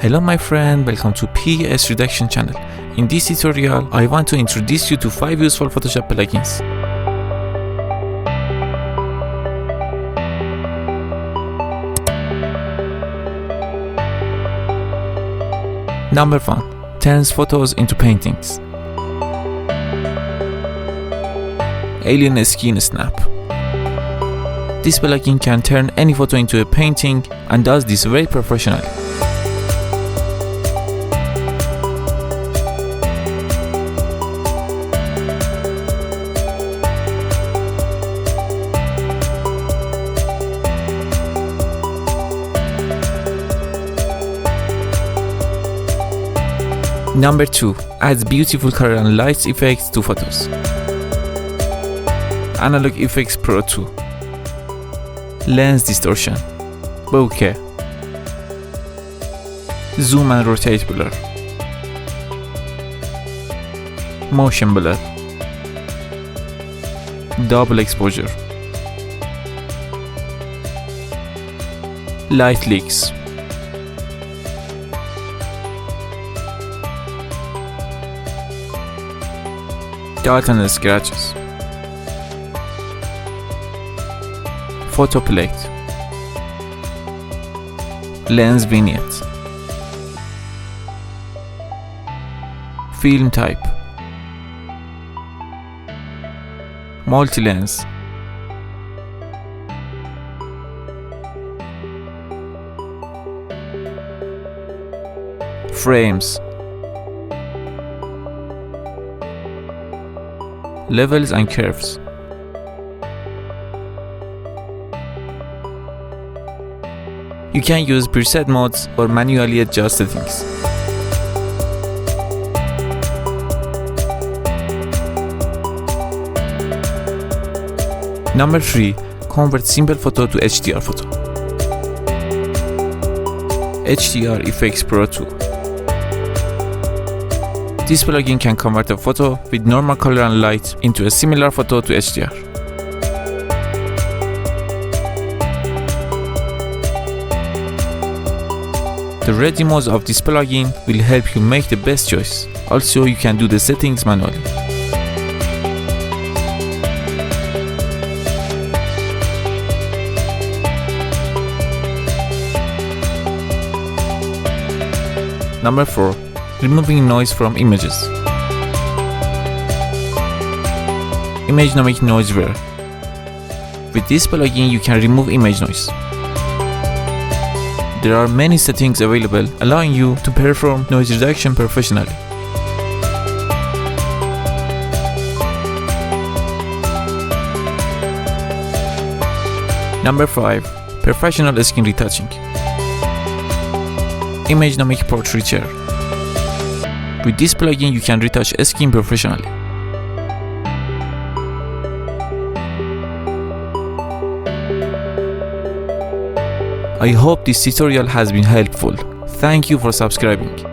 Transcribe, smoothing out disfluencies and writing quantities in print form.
Hello my friend, welcome to PS Reduction channel. In this tutorial, I want to introduce you to 5 useful Photoshop plugins. Number 1. Turns photos into paintings. Alien Skin Snap. This plugin can turn any photo into a painting and does this very professionally. Number 2. Adds beautiful color and light effects to photos. Analog Efex Pro 2. Lens distortion, bokeh, zoom and rotate blur, motion blur, double exposure, light leaks, dot and scratches, photo plate, lens vignette, film type, multi-lens, frames, levels and curves. You can use preset modes or manually adjust settings. Number 3. Convert simple photo to HDR photo. HDR Effect Pro 2. This plugin can convert a photo with normal color and light into a similar photo to HDR. The ready modes of this plugin will help you make the best choice. Also, you can do the settings manually. Number 4. Removing noise from images. Imagenomic Noiseware. With this plugin, you can remove image noise. There are many settings available allowing you to perform noise reduction professionally. Number 5. Professional skin retouching. Imagenomic Portraiture. With this plugin, you can retouch skin professionally. I hope this tutorial has been helpful. Thank you for subscribing.